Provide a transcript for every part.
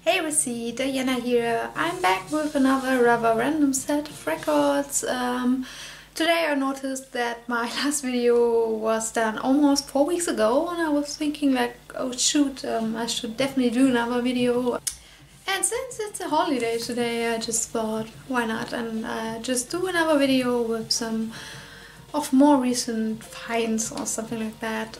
Hey Rissy, Diana here. I'm back with another rather random set of records. Today I noticed that my last video was done almost 4 weeks ago and I was thinking like, oh shoot, I should definitely do another video. And since it's a holiday today, I just thought, why not, and just do another video with some of more recent finds or something like that.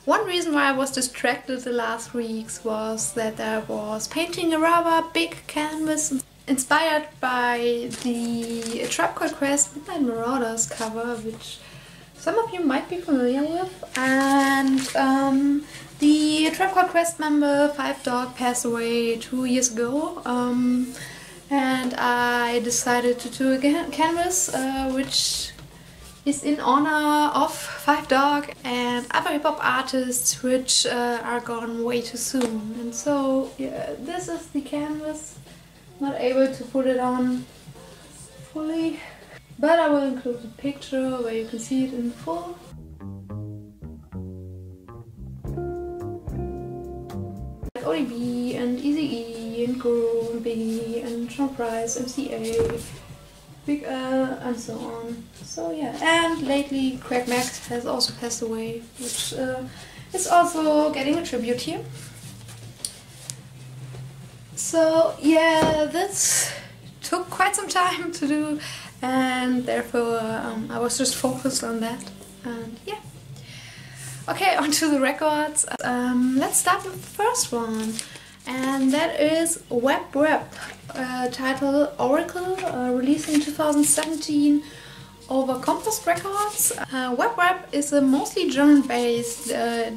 One reason why I was distracted the last weeks was that I was painting a rather big canvas inspired by the Tribe Called Quest Midnight Marauders cover, which some of you might be familiar with. And the Tribe Called Quest member Five Dog passed away 2 years ago, and I decided to do a canvas which is in honor of Five Dog and other hip-hop artists which are gone way too soon. And so yeah, this is the canvas. Not able to put it on fully, but I will include a picture where you can see it in full. ODB and Eazy-E and Guru and Biggie and Sean Price, MCA, Big L, and so on. So yeah, and lately Craig Mack has also passed away, which is also getting a tribute here. So yeah, this took quite some time to do, and therefore I was just focused on that. And yeah. Okay, on to the records. Let's start with the first one, and that is Web Rap, titled Oracle, released in 2017 over Compost Records. Web Rap is a mostly German-based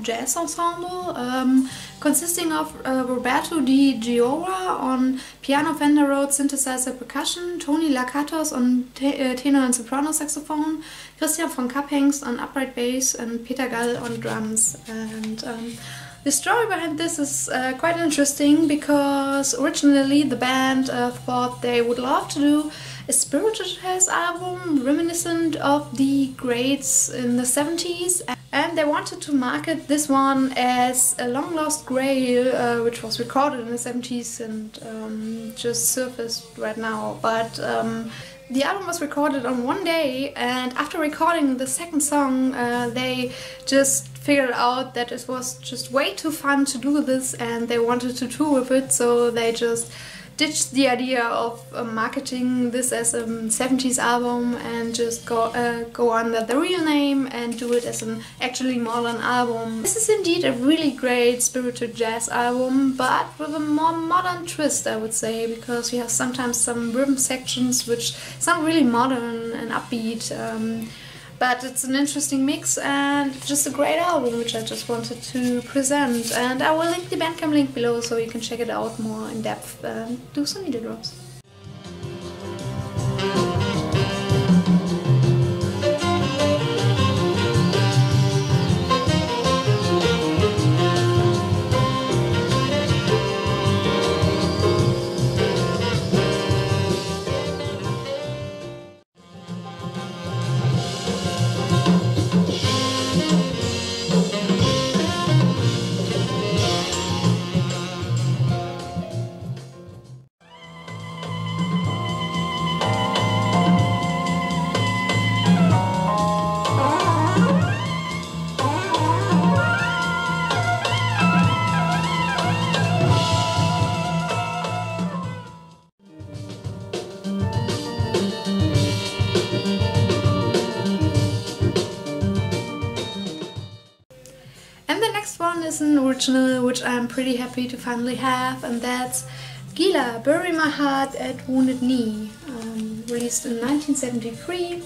jazz ensemble consisting of Roberto Di Giora on piano, Fender Rhodes, synthesizer, percussion, Tony Lakatos on tenor and soprano saxophone, Christian von Kapphengst on upright bass, and Peter Gall on drums. And the story behind this is quite interesting, because originally the band thought they would love to do a spiritual jazz album reminiscent of the greats in the 70s, and they wanted to market this one as a long lost grail, which was recorded in the 70s and just surfaced right now. But the album was recorded on one day, and after recording the second song they just figured out that it was just way too fun to do this and they wanted to tour with it, so they just ditched the idea of marketing this as a 70s album and just go under the real name and do it as an actually modern album. This is indeed a really great spiritual jazz album, but with a more modern twist, I would say, because you have sometimes some rhythm sections which sound really modern and upbeat. But it's an interesting mix and just a great album which I just wanted to present. And I will link the Bandcamp link below so you can check it out more in depth and do some needle drops. One is an original which I'm pretty happy to finally have, and that's Gila, Bury My Heart at Wounded Knee, released in 1973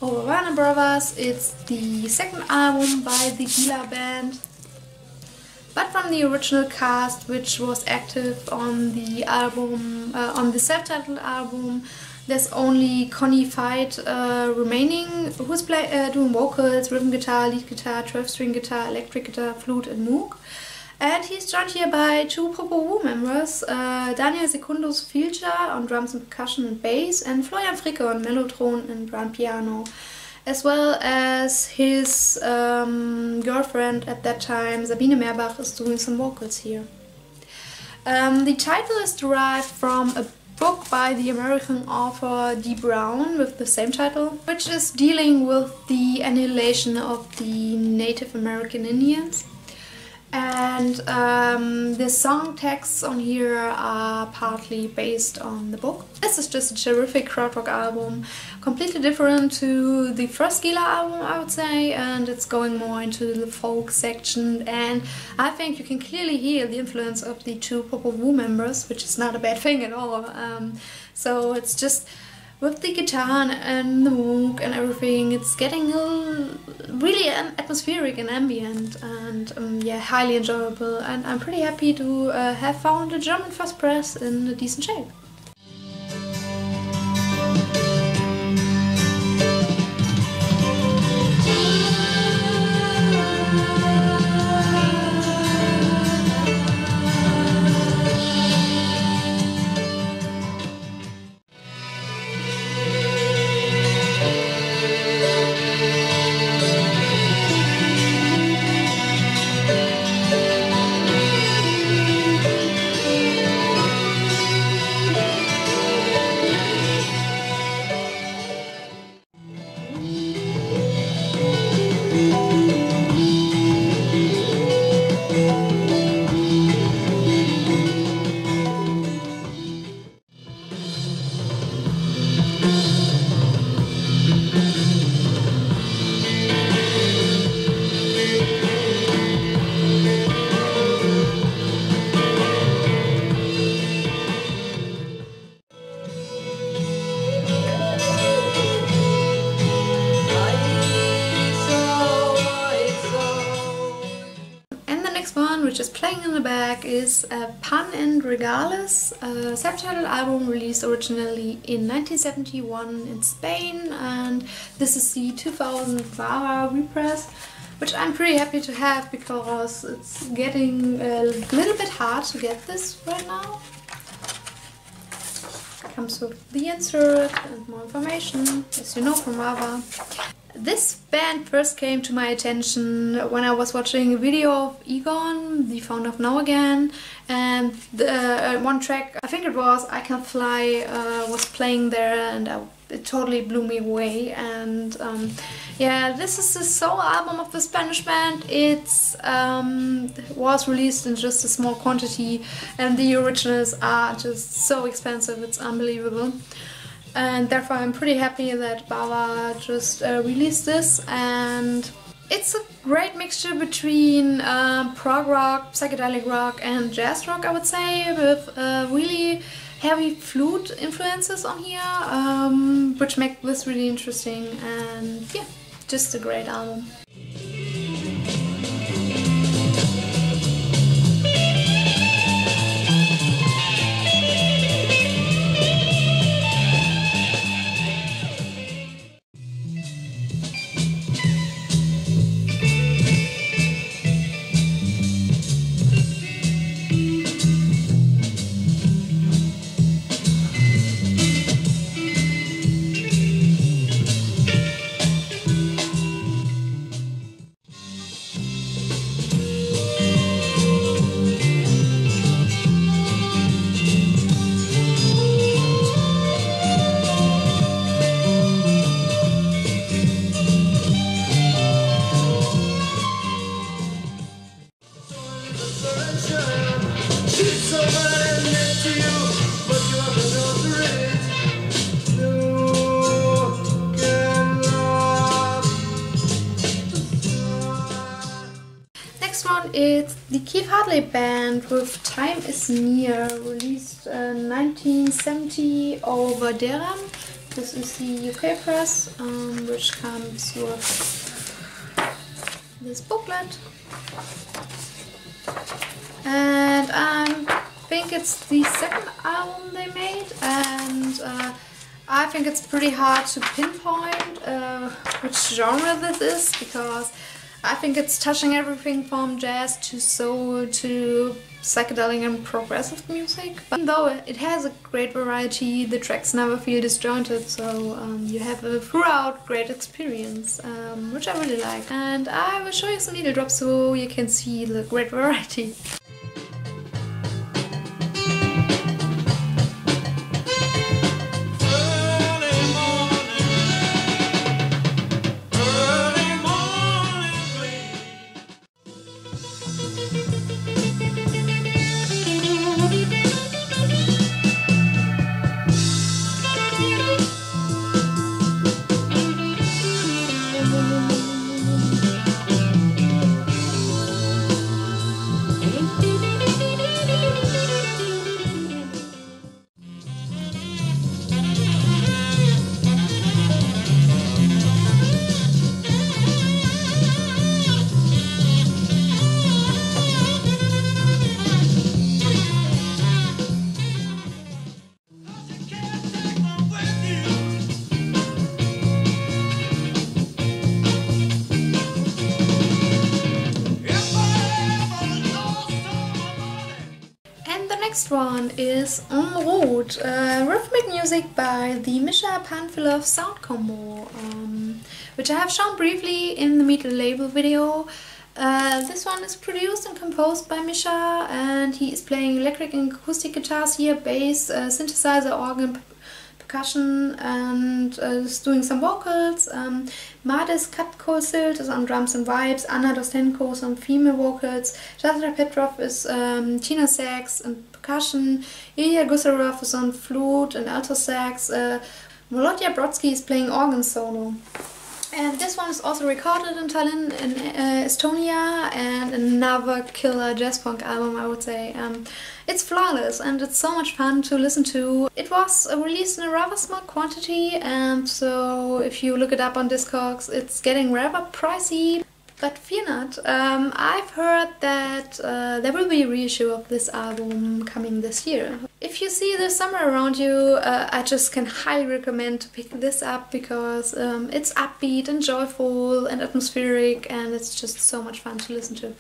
over Warner Brothers. It's the second album by the Gila band, but from the original cast which was active on the album, on the self-titled album. There's only Connie Veit remaining, who's doing vocals, rhythm guitar, lead guitar, 12-string guitar, electric guitar, flute and moog. And he's joined here by two Popo Wu members, Daniel Secundus Filcher on drums and percussion and bass, and Florian Fricke on mellotron and grand piano, as well as his girlfriend at that time, Sabine Meerbach, is doing some vocals here. The title is derived from a book by the American author D. Brown with the same title, which is dealing with the annihilation of the Native American Indians. And the song texts on here are partly based on the book. This is just a terrific Kraftwerk album, completely different to the first Gila album, I would say, and it's going more into the folk section, and I think you can clearly hear the influence of the two Popol Vuh members, which is not a bad thing at all. So it's just with the guitar and the moog and everything, it's getting really atmospheric and ambient, and yeah, highly enjoyable, and I'm pretty happy to have found a German first press in a decent shape. Which is playing in the back is Pan and Regaliz, a self-titled album released originally in 1971 in Spain, and this is the 2000 Vara repress, which I'm pretty happy to have because it's getting a little bit hard to get this right now. Comes with the insert and more information, as you know from Vara. This band first came to my attention when I was watching a video of Egon, the founder of Now Again, and the, one track, I think it was I Can Fly, was playing there, and it totally blew me away. And yeah, this is the solo album of the Spanish band. It was released in just a small quantity, and the originals are just so expensive, it's unbelievable. And therefore I'm pretty happy that Bava just released this, and it's a great mixture between prog rock, psychedelic rock and jazz rock, I would say, with really heavy flute influences on here, which make this really interesting, and yeah, just a great album. It's the Keef Hartley band with Time Is Near, released in 1970 over Deram. This is the UK press, which comes with this booklet. And I think it's the second album they made, and I think it's pretty hard to pinpoint which genre this is, because I think it's touching everything from jazz to soul to psychedelic and progressive music. But though it has a great variety, the tracks never feel disjointed, so you have a throughout great experience, which I really like. And I will show you some needle drops so you can see the great variety. next one is En route, rhythmic music by the Misha Panfilov sound combo, which I have shown briefly in the Metal Label video. This one is produced and composed by Misha, and he is playing electric and acoustic guitars here, bass, synthesizer, organ, percussion, and is doing some vocals. Madis Katko-Silt is on drums and vibes, Anna Dostenko is on female vocals, Jadra Petrov is tenor sax and percussion, Ilya Gusarov is on flute and alto sax, Volodya Brodsky is playing organ solo. And this one is also recorded in Tallinn in Estonia, and another killer jazz punk album, I would say. It's flawless and it's so much fun to listen to. It was released in a rather small quantity, and so if you look it up on Discogs, it's getting rather pricey. But fear not, I've heard that there will be a reissue of this album coming this year. If you see this somewhere around you, I just can highly recommend to pick this up, because it's upbeat and joyful and atmospheric, and it's just so much fun to listen to.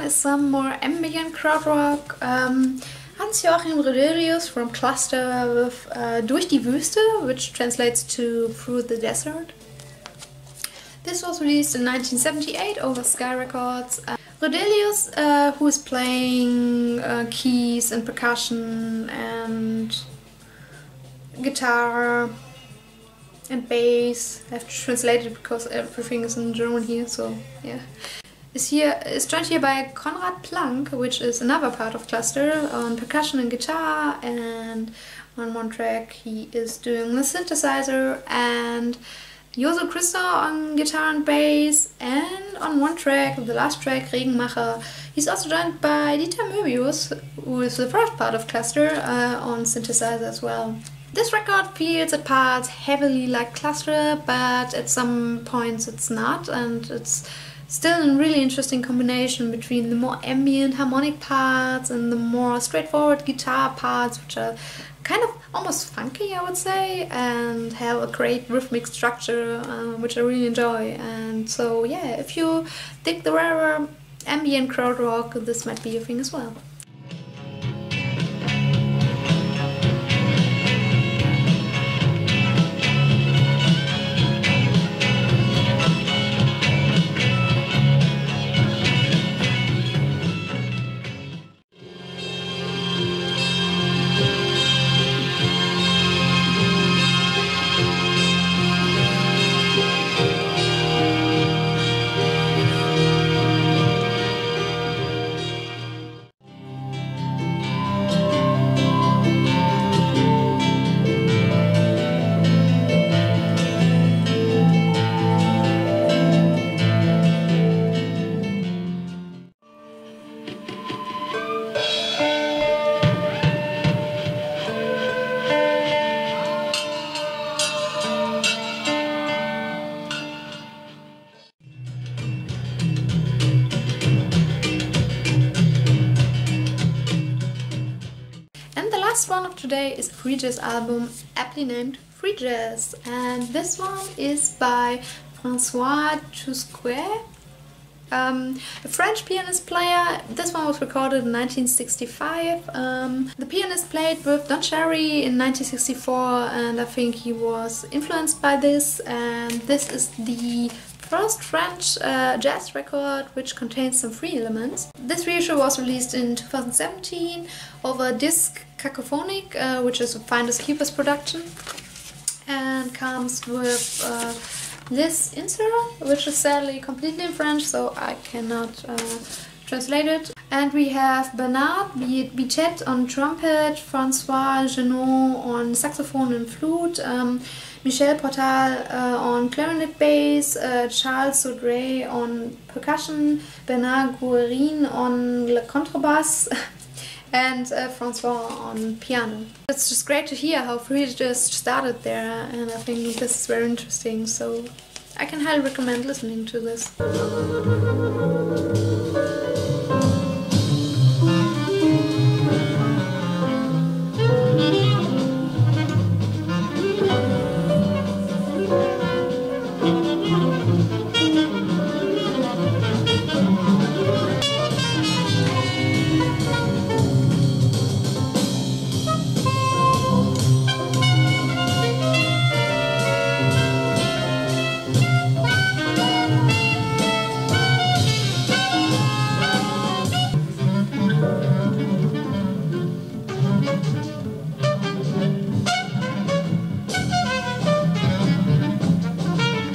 Some more ambient krautrock. Hans-Joachim Roedelius from Cluster with Durch die Wüste, which translates to Through the Desert. This was released in 1978 over Sky Records. Roedelius, who is playing keys and percussion and guitar and bass. I have to translate it because everything is in German here, so yeah. Is joined here by Konrad Plank, which is another part of Cluster, on percussion and guitar, and on one track he is doing the synthesizer, and Josu Christo on guitar and bass, and on one track, the last track, Regenmacher, he's also joined by Dieter Möbius, who is the first part of Cluster, on synthesizer as well. This record feels at parts heavily like Cluster, but at some points it's not, and it's still a really interesting combination between the more ambient harmonic parts and the more straightforward guitar parts, which are kind of almost funky, I would say, and have a great rhythmic structure, which I really enjoy. And so yeah, if you dig the rarer ambient krautrock, this might be your thing as well. last one of today is a free jazz album aptly named Free Jazz, and this one is by Francois Tusques, a French pianist player. This one was recorded in 1965. The pianist played with Don Cherry in 1964, and I think he was influenced by this, and this is the first French jazz record which contains some free elements. This reissue was released in 2017 over disc Cacophonic, which is a Finders Keepers production, and comes with this insert, which is sadly completely in French, so I cannot translate it. And we have Bernard Bichet on trumpet, Francois Genot on saxophone and flute, Michel Portal on clarinet bass, Charles Saudray on percussion, Bernard Guerin on the contrabass, and Francois on piano. It's just great to hear how free it just started there, and I think this is very interesting, so I can highly recommend listening to this.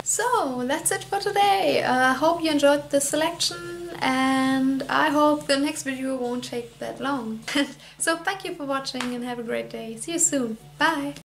So that's it for today. I hope you enjoyed the selection, and I hope the next video won't take that long. So thank you for watching and have a great day. See you soon. Bye!